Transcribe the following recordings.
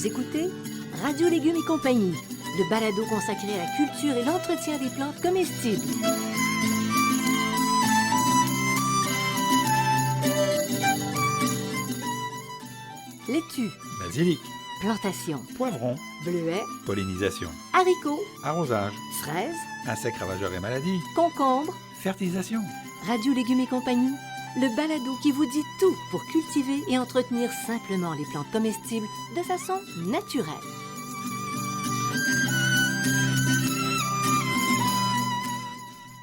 Vous écoutez Radio Légumes et compagnie, le balado consacré à la culture et l'entretien des plantes comestibles. Laitue, Basilic, plantation, poivron, bleuets, pollinisation, haricots, arrosage, fraises, insectes ravageurs et maladies, concombres. fertilisation. Radio Légumes et compagnie, le balado qui vous dit tout pour cultiver et entretenir simplement les plantes comestibles de façon naturelle.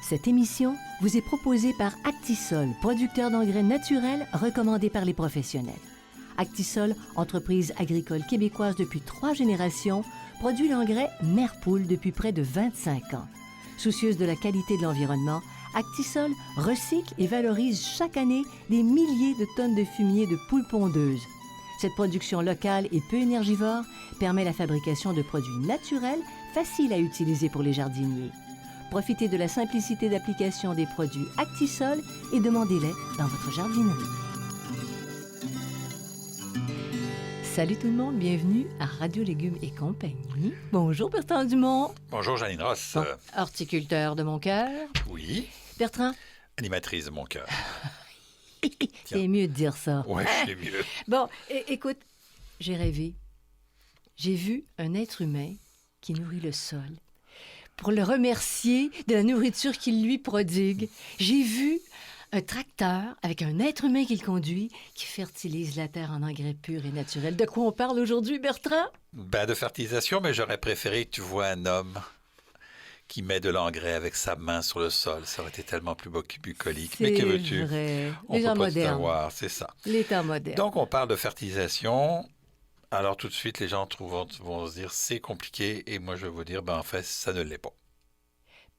Cette émission vous est proposée par Actisol, producteur d'engrais naturels recommandé par les professionnels. Actisol, entreprise agricole québécoise depuis 3 générations, produit l'engrais Merpoule depuis près de 25 ans. Soucieuse de la qualité de l'environnement, Actisol recycle et valorise chaque année des milliers de tonnes de fumier de poules pondeuses. Cette production locale et peu énergivore permet la fabrication de produits naturels faciles à utiliser pour les jardiniers. Profitez de la simplicité d'application des produits Actisol et demandez-les dans votre jardinerie. Salut tout le monde, bienvenue à Radio Légumes et compagnie. Bonjour Bertrand Dumont. Bonjour Janine Ross. Bon, horticulteur de mon cœur. Oui, Bertrand, animatrice de mon cœur. c'est mieux de dire ça. Oui, c'est mieux. Bon, écoute, j'ai rêvé. J'ai vu un être humain qui nourrit le sol pour le remercier de la nourriture qu'il lui prodigue. J'ai vu un tracteur avec un être humain qui le conduit, qui fertilise la terre en engrais purs et naturels. De quoi on parle aujourd'hui, Bertrand? Ben, de fertilisation, mais j'aurais préféré que tu vois un homme qui met de l'engrais avec sa main sur le sol. Ça aurait été tellement plus bucolique. Mais que veux-tu? C'est vrai. On Les peut temps pas tout modernes. avoir, c'est ça. Les temps modernes. Donc, on parle de fertilisation. Alors, tout de suite, les gens vont se dire, c'est compliqué. Et moi, je vais vous dire, ben, en fait, ça ne l'est pas.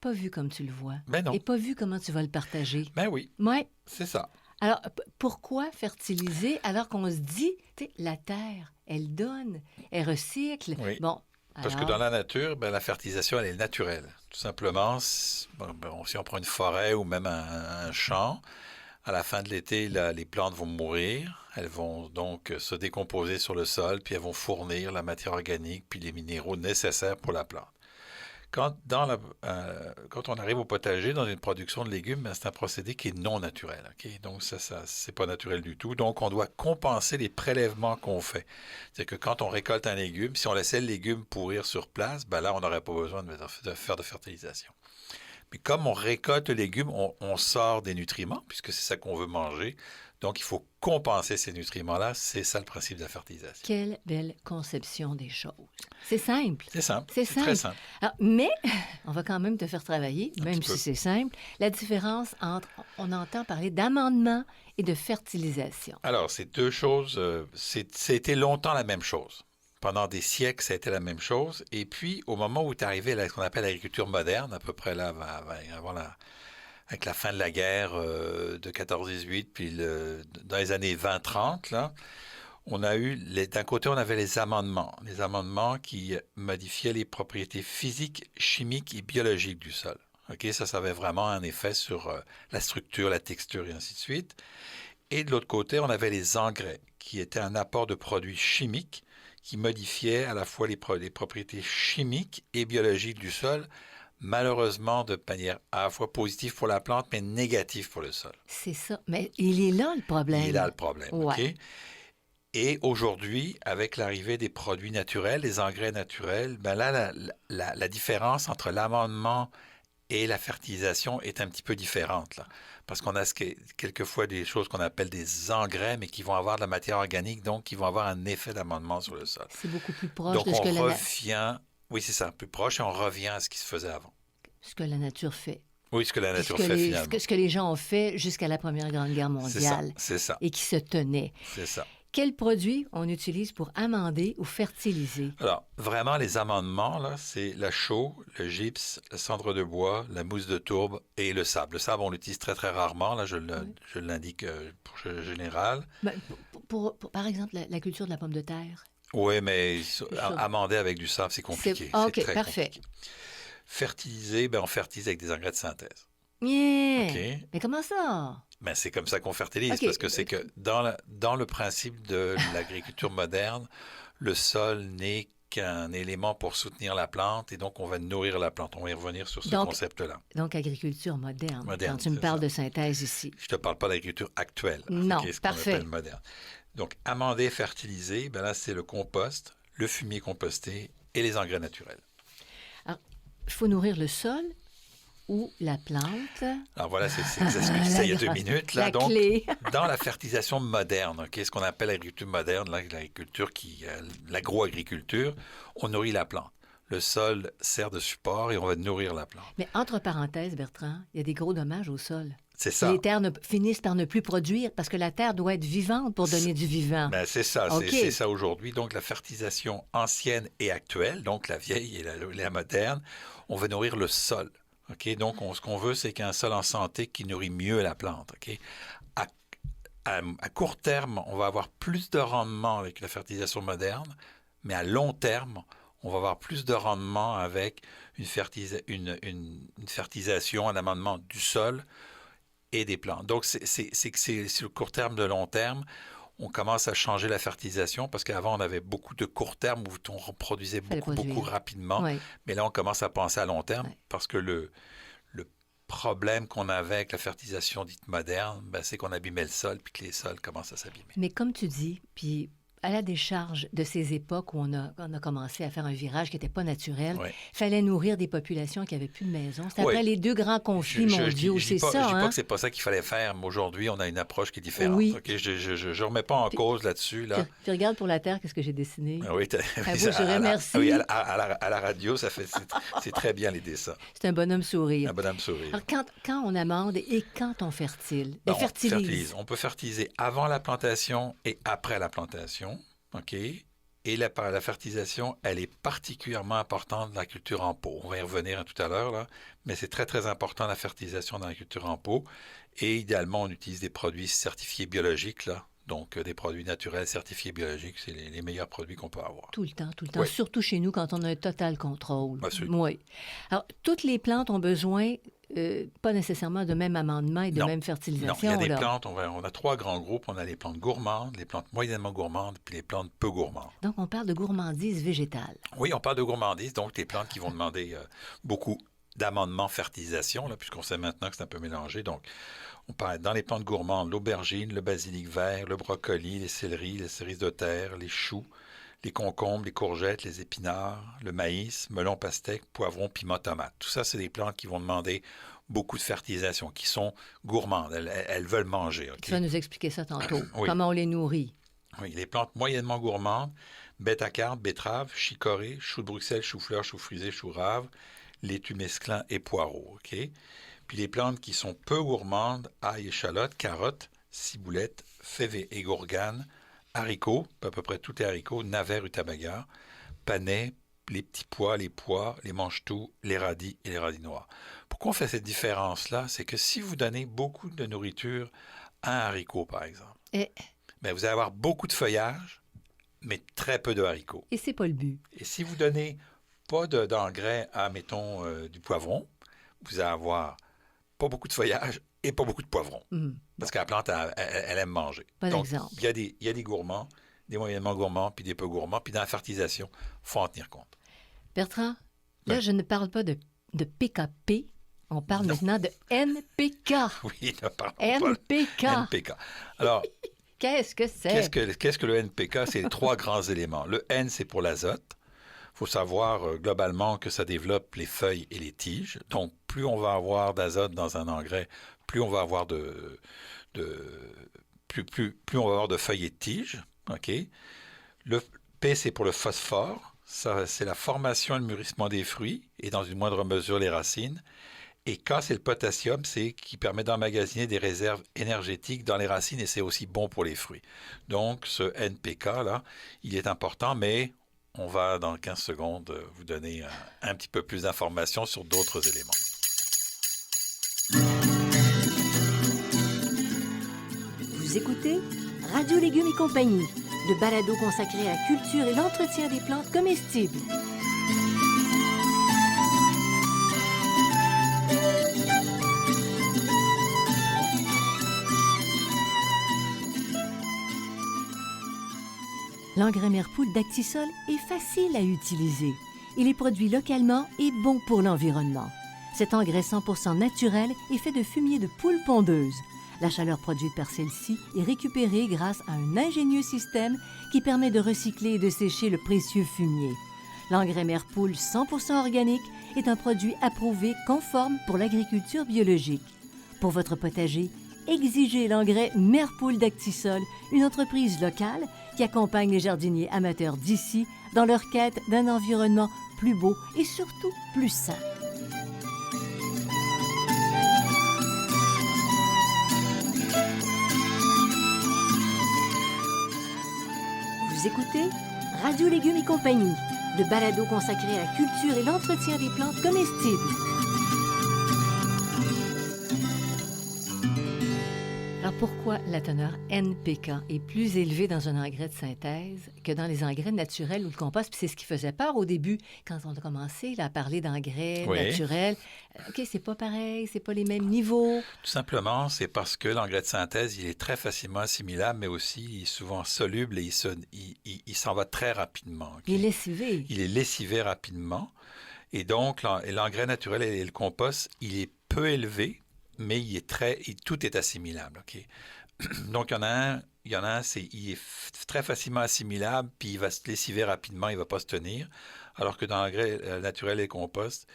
Pas vu comme tu le vois. Ben non. Et pas vu comment tu vas le partager. Ben oui, Ouais. c'est ça. Alors, pourquoi fertiliser alors qu'on se dit, tu sais, la terre, elle donne, elle recycle. Oui. Bon, Parce que alors, dans la nature, ben, la fertilisation, elle est naturelle. Tout simplement, si on prend une forêt ou même un champ, à la fin de l'été, les plantes vont mourir. Elles vont donc se décomposer sur le sol, puis elles vont fournir la matière organique puis les minéraux nécessaires pour la plante. Quand on arrive au potager, dans une production de légumes, ben, c'est un procédé qui est non naturel. Okay? Donc, ça c'est pas naturel du tout. Donc, on doit compenser les prélèvements qu'on fait. C'est-à-dire que quand on récolte un légume, si on laissait le légume pourrir sur place, ben là, on n'aurait pas besoin de faire de fertilisation. Mais comme on récolte le légume, on sort des nutriments, puisque c'est ça qu'on veut manger. Donc, il faut compenser ces nutriments-là. C'est ça le principe de la fertilisation. quelle belle conception des choses. C'est simple. C'est simple. C'est très simple. simple. Alors, mais, on va quand même te faire travailler, Un même petit si peu. c'est simple, la différence entre, on entend parler d'amendement et de fertilisation. Alors, c'est deux choses. C'était longtemps la même chose. Pendant des siècles, ça a été la même chose. Et puis, au moment où est arrivé ce qu'on appelle l'agriculture moderne, à peu près là, avec la fin de la guerre de 14-18, puis dans les années 20-30, là, on a eu, d'un côté, on avait les amendements. Les amendements qui modifiaient les propriétés physiques, chimiques et biologiques du sol. Okay? Ça avait vraiment un effet sur la structure, la texture et ainsi de suite. Et de l'autre côté, on avait les engrais, qui étaient un apport de produits chimiques qui modifiaient à la fois les propriétés chimiques et biologiques du sol, malheureusement de manière à la fois positive pour la plante, mais négative pour le sol. C'est ça. Mais il est là le problème. Il est là le problème. Ouais. OK? Et aujourd'hui, avec l'arrivée des produits naturels, des engrais naturels, ben là, la différence entre l'amendement et la fertilisation est un petit peu différente, là. Parce qu'on a quelquefois des choses qu'on appelle des engrais, mais qui vont avoir de la matière organique, donc qui vont avoir un effet d'amendement sur le sol. C'est beaucoup plus proche Donc de ce on que, revient, oui c'est ça, plus proche, et on revient à ce qui se faisait avant. ce que la nature fait. Oui, ce que la nature ce que fait les, finalement. ce que les gens ont fait jusqu'à la Première Grande Guerre mondiale C'est ça, et qui se tenaient. c'est ça. Quels produits on utilise pour amender ou fertiliser? Alors, vraiment, les amendements, là, c'est la chaux, le gypse, la cendre de bois, la mousse de tourbe et le sable. Le sable, on l'utilise très, très rarement. Là, je l'indique pour général. Ben, par exemple, la culture de la pomme de terre. Oui, mais amender avec du sable, c'est compliqué. OK, c'est très parfait. compliqué. Fertiliser, ben, on fertilise avec des engrais de synthèse. Yeah! OK. Mais comment ça? Ben, c'est comme ça qu'on fertilise, OK. parce que c'est que dans le principe de l'agriculture moderne, le sol n'est qu'un élément pour soutenir la plante et donc on va nourrir la plante. On va y revenir sur ce concept-là. Donc, agriculture moderne, Moderne, quand tu me parles de synthèse ici. Je ne te parle pas d'agriculture actuelle. Non, ce parfait. qu'on appelle moderne. Donc, amender, fertiliser, ben là, c'est le compost, le fumier composté et les engrais naturels. Alors, il faut nourrir le sol ou la plante. Alors voilà, c'est ce que je disais il y a 2 minutes. Là, donc, clé. dans la fertilisation moderne, ce qu'on appelle l'agriculture moderne, l'agroagriculture, on nourrit la plante. Le sol sert de support et on va nourrir la plante. Mais entre parenthèses, Bertrand, il y a des gros dommages au sol. C'est ça. Les terres finissent par ne plus produire parce que la terre doit être vivante pour donner du vivant. Ben, c'est ça, Okay. c'est ça aujourd'hui. Donc la fertilisation ancienne et actuelle, donc la vieille et la moderne, on va nourrir le sol. Okay? Donc ce qu'on veut, c'est qu'un sol en santé qui nourrit mieux la plante. Okay? À court terme, on va avoir plus de rendement avec la fertilisation moderne, mais à long terme, on va avoir plus de rendement avec une fertilisation, un amendement du sol et des plantes. Donc, c'est sur le court terme, de long terme, on commence à changer la fertilisation parce qu'avant, on avait beaucoup de court terme où on reproduisait beaucoup rapidement. Oui. Mais là, on commence à penser à long terme Oui. parce que le problème qu'on avait avec la fertilisation dite moderne, ben, c'est qu'on abîmait le sol puis que les sols commencent à s'abîmer. Mais comme tu dis, puis à la décharge de ces époques où on a commencé à faire un virage qui n'était pas naturel, il fallait nourrir des populations qui n'avaient plus de maison. C'est après les 2 grands conflits mondiaux, c'est ça. Je ne dis pas que c'est pas ça qu'il fallait faire, mais aujourd'hui, on a une approche qui est différente. Oui. Okay? Je ne remets pas en cause là-dessus. Là. Puis regarde pour la Terre, qu'est-ce que j'ai dessiné. Oui, je remercie. Oui, à la radio, c'est très bien les dessins. C'est un bonhomme sourire. Un bonhomme sourire. Alors, quand on amende et quand on fertile? On fertilise. On peut fertiliser avant la plantation et après la plantation. OK? Et la fertilisation, elle est particulièrement importante dans la culture en pot. On va y revenir tout à l'heure, là, mais c'est très, très important la fertilisation dans la culture en pot. Et idéalement, on utilise des produits certifiés biologiques, là. Donc, des produits naturels certifiés biologiques, c'est les meilleurs produits qu'on peut avoir. Tout le temps. Oui. Surtout chez nous, quand on a un total contrôle. Absolument. Oui. Alors, toutes les plantes ont besoin, pas nécessairement de même amendement et de même fertilisation. Non, il y a des plantes, on a 3 grands groupes. On a les plantes gourmandes, les plantes moyennement gourmandes, puis les plantes peu gourmandes. Donc, on parle de gourmandise végétale. Oui, on parle de gourmandise, donc des plantes qui vont demander beaucoup d'amendement fertilisation, là, puisqu'on sait maintenant que c'est un peu mélangé. Donc, on parle dans les plantes gourmandes, l'aubergine, le basilic vert, le brocoli, les céleris, les cerises de terre, les choux, les concombres, les courgettes, les épinards, le maïs, melon pastèque, poivron, piment, tomate. Tout ça, c'est des plantes qui vont demander beaucoup de fertilisation, qui sont gourmandes. Elles veulent manger. Okay? Tu vas nous expliquer ça tantôt. Oui. Comment on les nourrit. Oui, les plantes moyennement gourmandes, bêta-carpe, betterave, chicorée, chou de Bruxelles, chou-fleur, chou frisé, chou-rave, laitue mesclun et poireaux. Okay? Puis les plantes qui sont peu gourmandes, ail, échalote, carottes, ciboulette, fèves et gourganes, haricots, à peu près tous les haricots, navets, rutabaga, panais, les petits pois, les mange-tout, les radis et les radis noirs. Pourquoi on fait cette différence-là? C'est que si vous donnez beaucoup de nourriture à un haricot, par exemple, ben vous allez avoir beaucoup de feuillage, mais très peu de haricots. Et c'est pas le but. Et si vous donnez pas d'engrais à, mettons, du poivron, vous allez avoir pas beaucoup de feuillage et pas beaucoup de poivrons. Parce que la plante, elle aime manger. Bon Donc, exemple. il y a des gourmands, des moyennement gourmands, puis des peu gourmands. Puis dans la fertilisation, il faut en tenir compte. Bertrand, là, je ne parle pas de PKP. On parle maintenant de NPK. Oui, ne parlons NPK. pas. NPK. Alors, qu'est-ce que c'est? Qu'est-ce que le NPK? C'est les 3 grands éléments. Le N, c'est pour l'azote. Il faut savoir globalement que ça développe les feuilles et les tiges. Donc, plus on va avoir d'azote dans un engrais, plus on va avoir plus on va avoir de feuilles et de tiges. Okay? Le P, c'est pour le phosphore. Ça, c'est la formation et le mûrissement des fruits et dans une moindre mesure les racines. Et K, c'est le potassium, c'est qui permet d'emmagasiner des réserves énergétiques dans les racines et c'est aussi bon pour les fruits. Donc, ce NPK, là, il est important, mais on va, dans 15 secondes, vous donner un petit peu plus d'informations sur d'autres éléments. Vous écoutez Radio Légumes et compagnie, le balado consacré à la culture et l'entretien des plantes comestibles. L'engrais Merpoule d'Actisol est facile à utiliser. Il est produit localement et bon pour l'environnement. Cet engrais 100% naturel est fait de fumier de poule pondeuse. La chaleur produite par celle-ci est récupérée grâce à un ingénieux système qui permet de recycler et de sécher le précieux fumier. L'engrais Merpoule 100% organique est un produit approuvé conforme pour l'agriculture biologique. Pour votre potager, exigez l'engrais Merpoule d'Actisol, une entreprise locale qui accompagne les jardiniers amateurs d'ici dans leur quête d'un environnement plus beau et surtout plus sain. Vous écoutez Radio Légumes et compagnie, le balado consacré à la culture et l'entretien des plantes comestibles. Alors pourquoi la teneur NPK est plus élevée dans un engrais de synthèse que dans les engrais naturels ou le compost? Puis c'est ce qui faisait peur au début, quand on a commencé là, à parler d'engrais naturels. OK, c'est pas pareil, c'est pas les mêmes niveaux. Tout simplement, c'est parce que l'engrais de synthèse, il est très facilement assimilable, mais aussi il est souvent soluble et il s'en va très rapidement. Okay? Il est lessivé. Il est lessivé rapidement. Et donc, l'engrais naturel et le compost, il est peu élevé, mais tout est assimilable. Okay? Donc, il y en a un il est très facilement assimilable, puis il va se lessiver rapidement, il ne va pas se tenir. Alors que dans l'engrais naturel et le compost,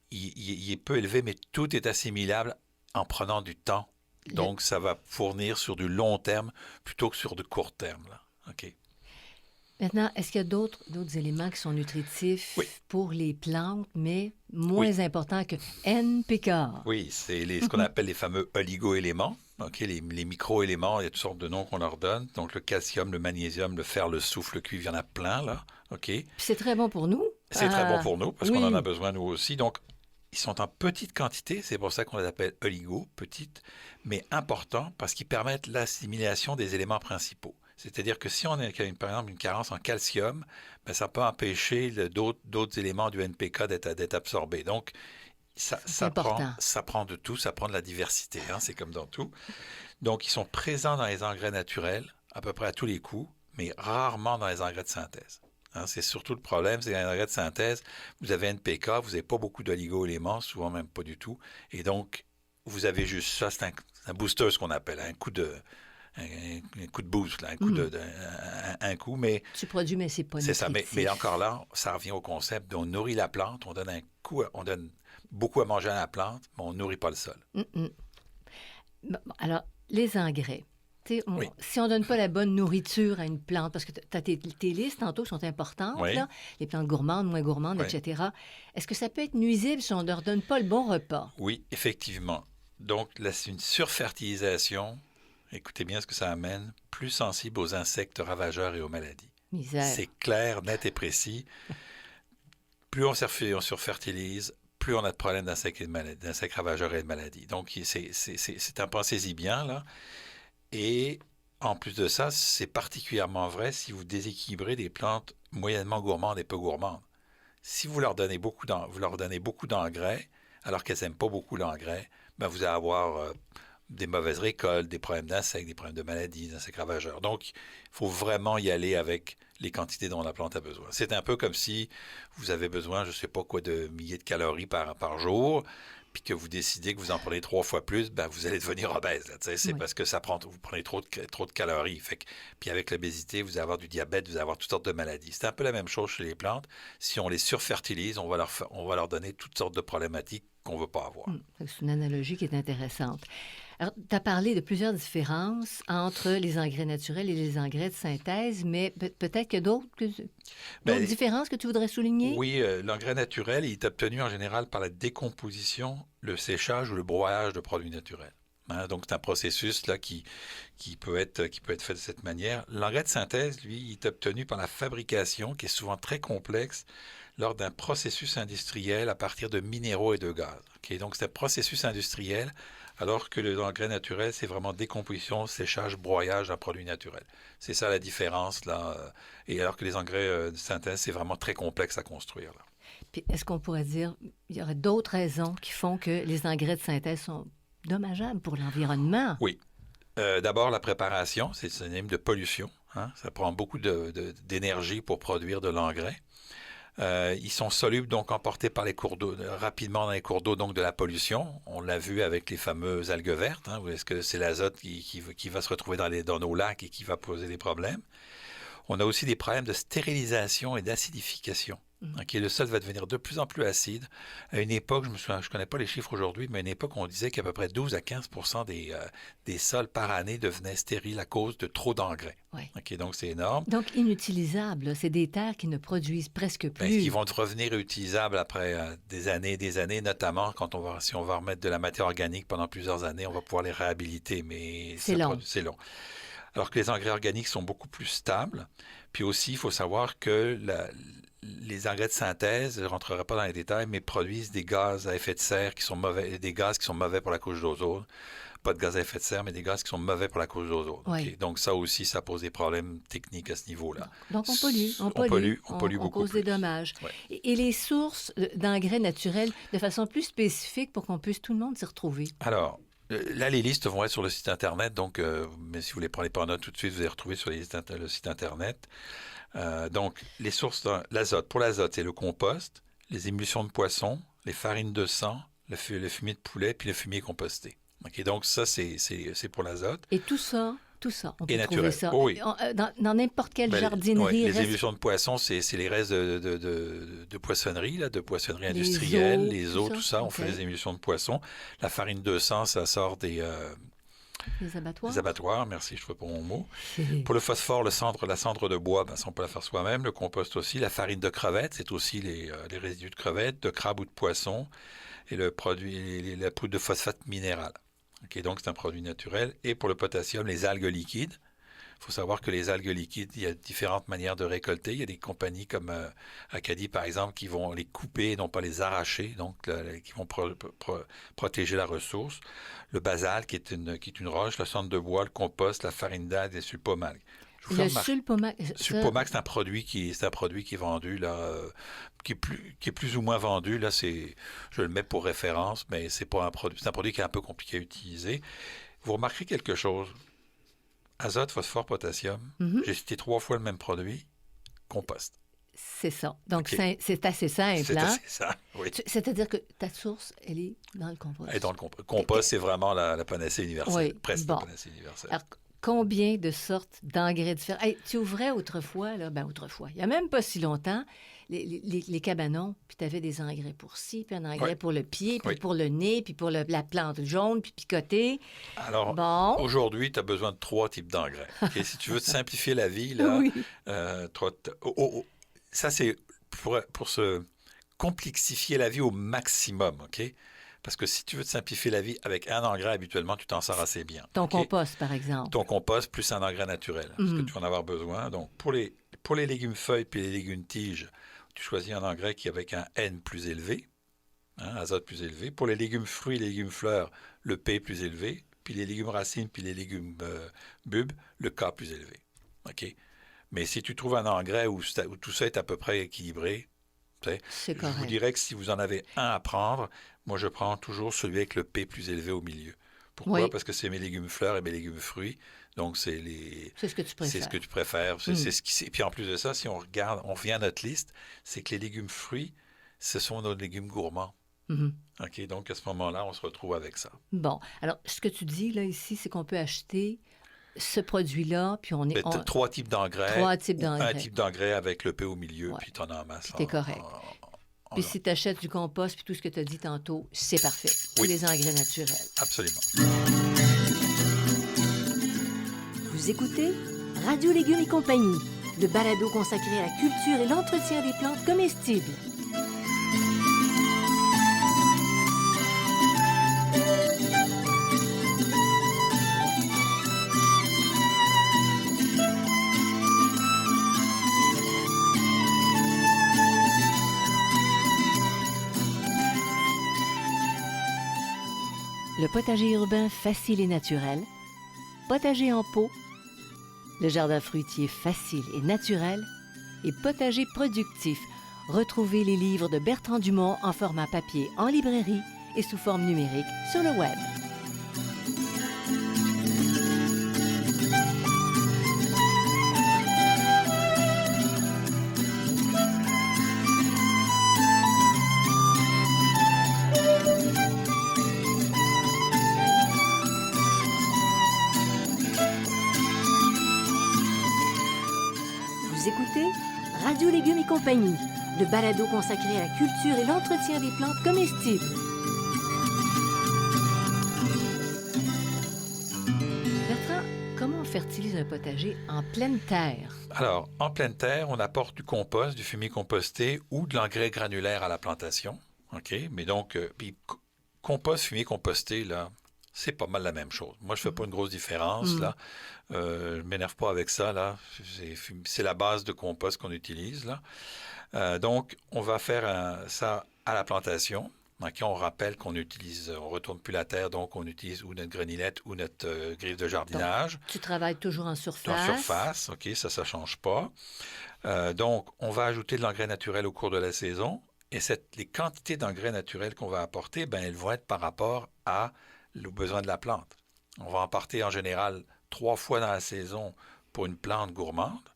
il est peu élevé, mais tout est assimilable en prenant du temps. Donc, ça va fournir sur du long terme plutôt que sur du court terme. Là. OK. Maintenant, est-ce qu'il y a d'autres éléments qui sont nutritifs pour les plantes, mais moins importants que NPK? Oui, c'est ce qu'on appelle les fameux oligo-éléments. Okay, les micro-éléments, il y a toutes sortes de noms qu'on leur donne. Donc, le calcium, le magnésium, le fer, le soufre, le cuivre, il y en a plein, là. OK. Puis c'est très bon pour nous. C'est très bon pour nous, parce qu'on en a besoin, nous aussi. Donc, ils sont en petite quantité, c'est pour ça qu'on les appelle oligo, petites, mais importants, parce qu'ils permettent l'assimilation des éléments principaux. C'est-à-dire que si on a, par exemple, une carence en calcium, ben, ça peut empêcher d'autres éléments du NPK d'être absorbés. Donc, ça prend de tout, ça prend de la diversité, hein, c'est comme dans tout. Donc, ils sont présents dans les engrais naturels, à peu près à tous les coups, mais rarement dans les engrais de synthèse. Hein, c'est surtout le problème, c'est que dans les engrais de synthèse, vous avez NPK, vous n'avez pas beaucoup d'oligo-éléments, souvent même pas du tout, et donc, vous avez juste ça, c'est un booster, ce qu'on appelle, un coup de boost, là, un coup, mais... Tu produis, mais c'est pas nutritif. C'est ça, mais encore là, ça revient au concept on nourrit la plante, on donne beaucoup à manger à la plante, mais on ne nourrit pas le sol. Bon, alors, les engrais. Si on ne donne pas la bonne nourriture à une plante, parce que tu as tes listes tantôt qui sont importantes, là, les plantes gourmandes, moins gourmandes, etc., est-ce que ça peut être nuisible si on ne leur donne pas le bon repas? Oui, effectivement. Donc, là, c'est une surfertilisation. Écoutez bien ce que ça amène, plus sensible aux insectes ravageurs et aux maladies. Misère. C'est clair, net et précis. Plus on surfertilise, plus on a de problèmes d'insectes ravageurs et de maladies. Donc, c'est un pensez-y bien, là. Et en plus de ça, c'est particulièrement vrai si vous déséquilibrez des plantes moyennement gourmandes et peu gourmandes. Si vous leur donnez beaucoup d'engrais, alors qu'elles n'aiment pas beaucoup l'engrais, ben vous allez avoir des mauvaises récoltes, des problèmes d'insectes, des problèmes de maladies, d'insectes ravageurs. Donc, il faut vraiment y aller avec les quantités dont la plante a besoin. C'est un peu comme si vous avez besoin, je ne sais pas quoi, de milliers de calories par jour, puis que vous décidez que vous en prenez 3 fois plus, ben vous allez devenir obèse. Là, c'est parce que vous prenez trop de calories. Puis avec l'obésité, vous allez avoir du diabète, vous allez avoir toutes sortes de maladies. C'est un peu la même chose chez les plantes. Si on les surfertilise, on va leur donner toutes sortes de problématiques qu'on ne veut pas avoir. C'est une analogie qui est intéressante. Alors, tu as parlé de plusieurs différences entre les engrais naturels et les engrais de synthèse, mais peut-être qu'il y a d'autres différences que tu voudrais souligner? Oui, l'engrais naturel il est obtenu en général par la décomposition, le séchage ou le broyage de produits naturels. Hein, donc, c'est un processus là, qui peut être fait de cette manière. L'engrais de synthèse, lui, il est obtenu par la fabrication, qui est souvent très complexe, lors d'un processus industriel à partir de minéraux et de gaz. Okay? Donc, c'est un processus industriel, alors que l'engrais naturel, c'est vraiment décomposition, séchage, broyage d'un produit naturel. C'est ça la différence, là. Et alors que les engrais de synthèse, c'est vraiment très complexe à construire, là. Puis, est-ce qu'on pourrait dire qu'il y aurait d'autres raisons qui font que les engrais de synthèse sont dommageables pour l'environnement? Oui. D'abord, la préparation, c'est synonyme de pollution. hein. Ça prend beaucoup d'énergie pour produire de l'engrais. Ils sont solubles, donc emportés par les cours d'eau, rapidement dans les cours d'eau, donc de la pollution. On l'a vu avec les fameuses algues vertes. Hein, où est-ce que c'est l'azote qui va se retrouver dans nos lacs et qui va poser des problèmes. On a aussi des problèmes de stérilisation et d'acidification. Okay, le sol va devenir de plus en plus acide. À une époque, je ne connais pas les chiffres aujourd'hui, mais à une époque, on disait qu'à peu près 12 à 15% des sols par année devenaient stériles à cause de trop d'engrais. Ouais. Okay, donc, c'est énorme. Donc, inutilisables. C'est des terres qui ne produisent presque plus. Qui vont revenir utilisables après des années, notamment si on va remettre de la matière organique pendant plusieurs années, on va pouvoir les réhabiliter, mais c'est long. C'est long. Alors que les engrais organiques sont beaucoup plus stables. Puis aussi, il faut savoir que les engrais de synthèse, je ne rentrerai pas dans les détails, mais produisent des gaz à effet de serre qui sont mauvais, des gaz qui sont mauvais pour la couche d'ozone. Pas de gaz à effet de serre, mais des gaz qui sont mauvais pour la couche d'ozone. Oui. Okay? Donc ça aussi, ça pose des problèmes techniques à ce niveau-là. Donc on pollue. On pollue beaucoup cause plus. des dommages. Ouais. Et les sources d'engrais naturels, de façon plus spécifique pour qu'on puisse tout le monde s'y retrouver? Alors, là, les listes vont être sur le site Internet, donc, mais si vous ne les prenez pas en note tout de suite, vous allez retrouver sur le site Internet. Donc, les sources l'azote. Pour l'azote, c'est le compost, les émulsions de poisson, les farines de sang, le fumier de poulet, puis le fumier composté. Okay, donc, ça, c'est pour l'azote. Et tout ça, on peut naturel. trouver ça. Oh, oui. Dans n'importe quelle jardinerie. Les émulsions de poisson, c'est les restes de poissonnerie, là, de poissonnerie industrielle, les os, tout ça. On fait les émulsions de poisson. La farine de sang, ça sort des abattoirs. Les abattoirs, merci, je ne trouve pas mon mot. Pour le phosphore, la cendre de bois, ça, on peut la faire soi-même. Le compost aussi. La farine de crevettes, c'est aussi les résidus de crevettes, de crabes ou de poissons. Et la poudre de phosphate minéral. Okay, donc, c'est un produit naturel. Et pour le potassium, les algues liquides. Il faut savoir que les algues liquides, il y a différentes manières de récolter. Il y a des compagnies comme Acadie, par exemple, qui vont les couper et non pas les arracher, donc qui vont protéger la ressource. Le basalte, qui est une roche, la cendre de bois, le compost, la farine d'algue et le sulpomac. Le sulpomac, c'est un produit qui est vendu, là, qui est plus ou moins vendu. Là, je le mets pour référence, mais c'est un produit qui est un peu compliqué à utiliser. Vous remarquerez quelque chose. Azote, phosphore, potassium. J'ai cité 3 fois le même produit. Compost. C'est ça. Donc, c'est assez simple. C'est assez simple, oui. C'est-à-dire que ta source, elle est dans le compost. Elle est dans le compost. Compost, c'est vraiment la panacée universelle. Oui. Presque la panacée universelle. Alors, combien de sortes d'engrais différents? Hey, tu ouvrais autrefois, il n'y a même pas si longtemps, les cabanons, puis tu avais des engrais pour ci, puis un engrais pour le pied, puis pour le nez, puis pour la plante jaune, puis picoter. Alors, aujourd'hui, tu as besoin de 3 types d'engrais. Okay? Si tu veux te simplifier la vie, là, ça, c'est pour se complexifier la vie au maximum, OK? Parce que si tu veux te simplifier la vie avec un engrais, habituellement, tu t'en sors assez bien. Ton compost, par exemple. Ton compost plus un engrais naturel, parce que tu vas en avoir besoin. Donc, pour les légumes feuilles puis les légumes tiges, tu choisis un engrais qui est avec un N plus élevé, azote plus élevé. Pour les légumes fruits et les légumes fleurs, le P plus élevé. Puis les légumes racines puis les légumes bulbes, le K plus élevé. OK? Mais si tu trouves un engrais où tout ça est à peu près équilibré, c'est correct. Je vous dirais que si vous en avez un à prendre, moi, je prends toujours celui avec le P plus élevé au milieu. Pourquoi? Oui. Parce que c'est mes légumes fleurs et mes légumes fruits. Donc, c'est ce que tu préfères. C'est ce que tu préfères. Puis en plus de ça, si on revient à notre liste, c'est que les légumes fruits, ce sont nos légumes gourmands. OK? Donc, à ce moment-là, on se retrouve avec ça. Bon. Alors, ce que tu dis, là, ici, c'est qu'on peut acheter ce produit-là, puis on est... 3 types d'engrais. 3 types d'engrais. Un type d'engrais avec le P au milieu, puis tu en as en masse. T'es correct. Puis si tu achètes du compost, puis tout ce que tu as dit tantôt, c'est parfait. Tous les engrais naturels. Absolument. Vous écoutez Radio Légumes et compagnie, le balado consacré à la culture et l'entretien des plantes comestibles. Le potager urbain facile et naturel, potager en pot, le jardin fruitier facile et naturel et potager productif. Retrouvez les livres de Bertrand Dumont en format papier en librairie et sous forme numérique sur le web. écoutez Radio Légumes et compagnie, le balado consacré à la culture et l'entretien des plantes comestibles. Bertrand, comment on fertilise un potager en pleine terre? Alors, en pleine terre, on apporte du compost, du fumier composté ou de l'engrais granulaire à la plantation. OK? Mais donc, puis compost, fumier composté, là, c'est pas mal la même chose. Moi, je fais pas une grosse différence, là. Je m'énerve pas avec ça, là. C'est la base de compost qu'on utilise, là. Donc, on va faire ça à la plantation. OK, on rappelle qu'on retourne plus la terre, donc on utilise ou notre grenillette ou notre griffe de jardinage. Donc, tu travailles toujours en surface. En surface, OK, ça change pas. Donc, on va ajouter de l'engrais naturel au cours de la saison. Et les quantités d'engrais naturels qu'on va apporter, ben, elles vont être par rapport aux besoins de la plante. On va en apporter en général 3 fois dans la saison pour une plante gourmande.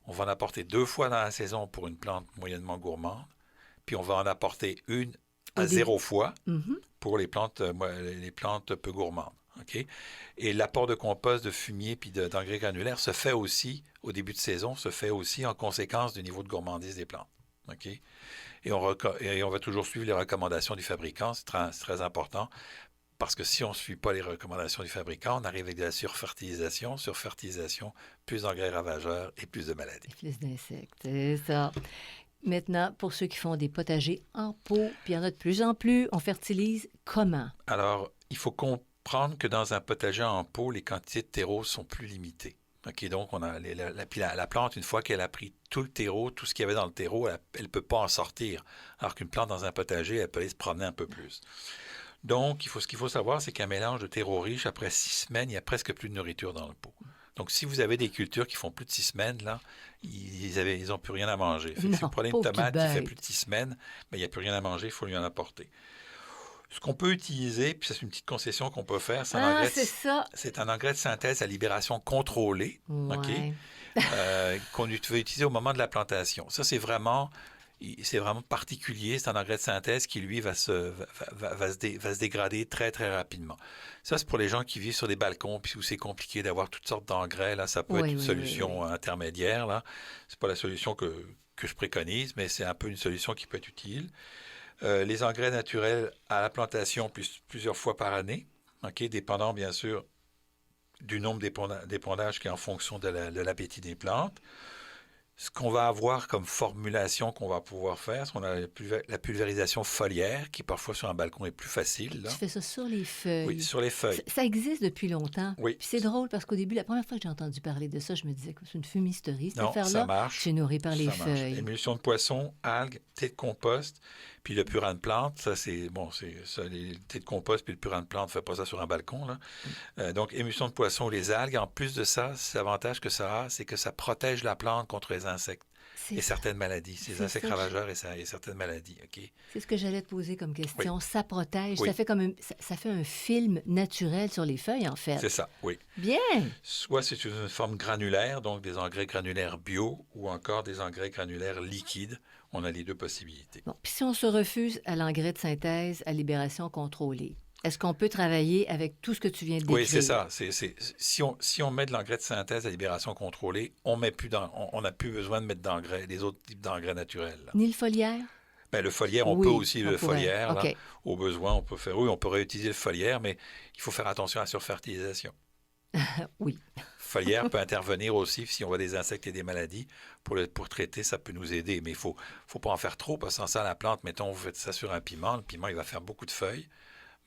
On va en apporter 2 fois dans la saison pour une plante moyennement gourmande. Puis on va en apporter 1 à 0 fois pour les plantes peu gourmandes. Okay? Et l'apport de compost, de fumier puis d'engrais granulaires se fait aussi, au début de saison, se fait aussi en conséquence du niveau de gourmandise des plantes. Okay? Et on va toujours suivre les recommandations du fabricant, c'est très important, parce que si on ne suit pas les recommandations du fabricant, on arrive avec de la surfertilisation, plus d'engrais ravageurs et plus de maladies. Plus d'insectes, c'est ça. Maintenant, pour ceux qui font des potagers en pot, puis il y en a de plus en plus, on fertilise comment? Alors, il faut comprendre que dans un potager en pot, les quantités de terreau sont plus limitées. OK, donc, on a la plante, une fois qu'elle a pris tout le terreau, tout ce qu'il y avait dans le terreau, elle ne peut pas en sortir. Alors qu'une plante dans un potager, elle peut aller se promener un peu plus. Donc, ce qu'il faut savoir, c'est qu'un mélange de terreau riche, après 6 semaines, il n'y a presque plus de nourriture dans le pot. Donc, si vous avez des cultures qui font plus de 6 semaines, là, ils n'ont plus rien à manger. Si vous prenez une tomate qui fait plus de 6 semaines, ben, il n'y a plus rien à manger, il faut lui en apporter. Ce qu'on peut utiliser, puis c'est une petite concession qu'on peut faire, c'est un engrais de synthèse à libération contrôlée, ouais. qu'on va utiliser au moment de la plantation. Ça, c'est vraiment particulier. C'est un engrais de synthèse qui, lui, va se dégrader très, très rapidement. Ça, c'est pour les gens qui vivent sur des balcons, puis où c'est compliqué d'avoir toutes sortes d'engrais. Là, ça peut être une solution intermédiaire. Là. C'est pas la solution que je préconise, mais c'est un peu une solution qui peut être utile. Les engrais naturels à la plantation plusieurs fois par année, dépendant, bien sûr, du nombre d'épondages qui est en fonction de l'appétit des plantes. Ce qu'on va avoir comme formulation qu'on va pouvoir faire, c'est qu'on a la pulvérisation foliaire, qui parfois sur un balcon est plus facile. Là. Tu fais ça sur les feuilles. Oui, sur les feuilles. Ça existe depuis longtemps. Oui. Puis c'est drôle parce qu'au début, la première fois que j'ai entendu parler de ça, je me disais que c'est une fumisterie, cette affaire-là. Non, ça marche. Tu es nourri par les feuilles. Émulsion de poisson, algues, thé de compost, puis le purin de plante. Ça, c'est les thés de compost puis le purin de plante, ne fait pas ça sur un balcon. Là. Donc, émulsion de poisson, les algues. En plus de ça, l'avantage que ça a, c'est que ça protège la plante contre les insectes. Et certaines maladies. Ces insectes ravageurs et certaines maladies. Okay? C'est ce que j'allais te poser comme question. Oui. Ça protège. Oui. Ça fait un film naturel sur les feuilles, en fait. C'est ça, oui. Bien. Soit c'est une forme granulaire, donc des engrais granulaires bio, ou encore des engrais granulaires liquides. On a les deux possibilités. Bon, puis si on se refuse à l'engrais de synthèse à libération contrôlée, est-ce qu'on peut travailler avec tout ce que tu viens de décrire? Oui, c'est ça. Si on met de l'engrais de synthèse à libération contrôlée, on n'a plus besoin de mettre d'engrais, des autres types d'engrais naturels. Là. Ni le foliaire? Bien, le foliaire, on peut aussi le foliaire. Okay. Là, au besoin, on peut réutiliser le foliaire, mais il faut faire attention à la surfertilisation. Oui. Le foliaire peut intervenir aussi si on voit des insectes et des maladies. Pour traiter, ça peut nous aider, mais il ne faut pas en faire trop, parce que sans ça, la plante, mettons, vous faites ça sur un piment, le piment, il va faire beaucoup de feuilles.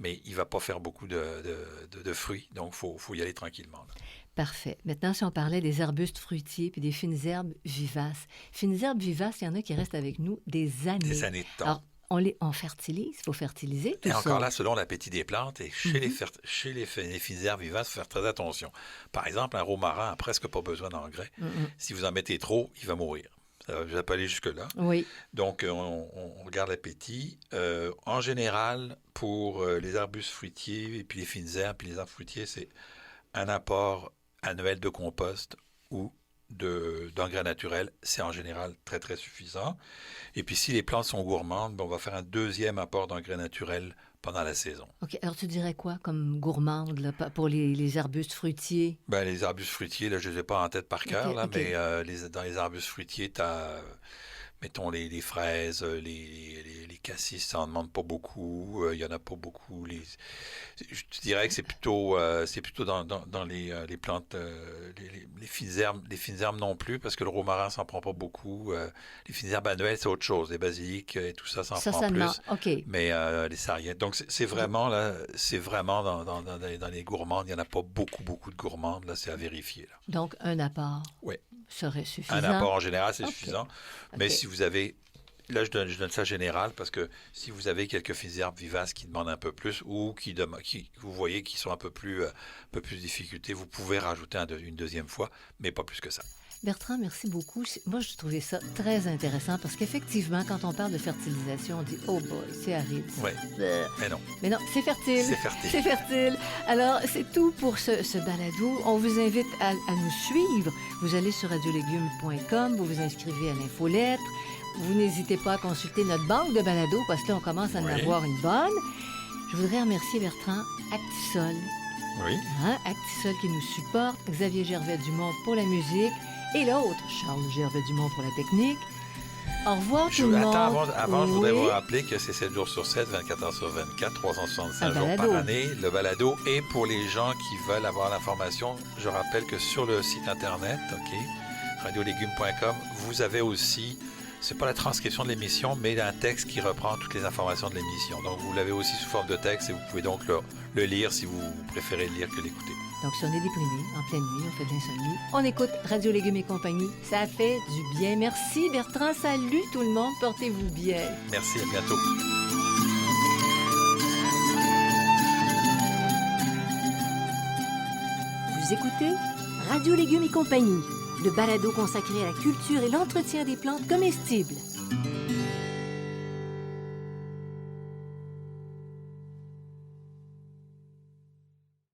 Mais il ne va pas faire beaucoup de fruits, donc il faut y aller tranquillement. Là. Parfait. Maintenant, si on parlait des arbustes fruitiers puis des fines herbes vivaces. Fines herbes vivaces, il y en a qui restent avec nous des années. Des années de temps. Alors, on fertilise, il faut fertiliser tout ça. Et encore là, selon l'appétit des plantes, et chez les fines herbes vivaces, il faut faire très attention. Par exemple, un romarin n'a presque pas besoin d'engrais. Si vous en mettez trop, il va mourir. Je vais pas aller jusque-là. Oui. Donc, on regarde l'appétit. En général, pour les arbustes fruitiers et puis les fines herbes puis les arbres fruitiers, c'est un apport annuel de compost ou d'engrais naturels. C'est en général très, très suffisant. Et puis, si les plantes sont gourmandes, on va faire un deuxième apport d'engrais naturels pendant la saison. OK. Alors, tu dirais quoi comme gourmande là, pour les arbustes fruitiers? Ben, les arbustes fruitiers, là, je ne les ai pas en tête par cœur, OK, là, OK. mais dans les arbustes fruitiers, tu as, mettons, les fraises, les cassis, ça n'en demande pas beaucoup. Il n'y en a pas beaucoup. Je te dirais que c'est plutôt dans les plantes, les fines herbes non plus, parce que le romarin, ça n'en prend pas beaucoup. Les fines herbes annuelles, c'est autre chose. Les basiliques et tout ça, ça en prend Ça plus. demande. OK. Mais les sarriette. Donc, c'est vraiment, là, c'est vraiment dans les gourmandes. Il n'y en a pas beaucoup, beaucoup de gourmandes. Là, c'est à vérifier. Là. Donc, un apport Oui. serait suffisant. Un apport en général, c'est OK. suffisant. Mais OK. si vous avez... Là, je donne ça général parce que si vous avez quelques fines herbes vivaces qui demandent un peu plus ou vous voyez qui sont un peu plus de difficulté, vous pouvez rajouter une deuxième fois, mais pas plus que ça. Bertrand, merci beaucoup. Moi, je trouvais ça très intéressant parce qu'effectivement, quand on parle de fertilisation, on dit « Oh boy, c'est aride. » Oui, mais non. Mais non, c'est fertile. C'est fertile. C'est fertile. Alors, c'est tout pour ce balado. On vous invite à nous suivre. Vous allez sur radiolégumes.com, vous vous inscrivez à l'infolettre. Vous n'hésitez pas à consulter notre banque de balados parce que là, on commence à en avoir une bonne. Je voudrais remercier Bertrand Actisol. Oui. Actisol qui nous supporte, Xavier Gervais-Dumont pour la musique et l'autre, Charles Gervais-Dumont pour la technique. Au revoir tout le monde. Avant, je voudrais vous rappeler que c'est 7 jours sur 7, 24 heures sur 24, 365 jours par année. Le balado est pour les gens qui veulent avoir l'information. Je rappelle que sur le site Internet, radiolégumes.com, vous avez aussi... C'est pas la transcription de l'émission, mais un texte qui reprend toutes les informations de l'émission. Donc, vous l'avez aussi sous forme de texte et vous pouvez donc le lire si vous préférez le lire que l'écouter. Donc, si on est déprimé, en pleine nuit, on fait de l'insomnie, on écoute Radio Légumes et compagnie. Ça fait du bien. Merci Bertrand. Salut tout le monde. Portez-vous bien. Merci, à bientôt. Vous écoutez Radio Légumes et compagnie, le balado consacré à la culture et l'entretien des plantes comestibles.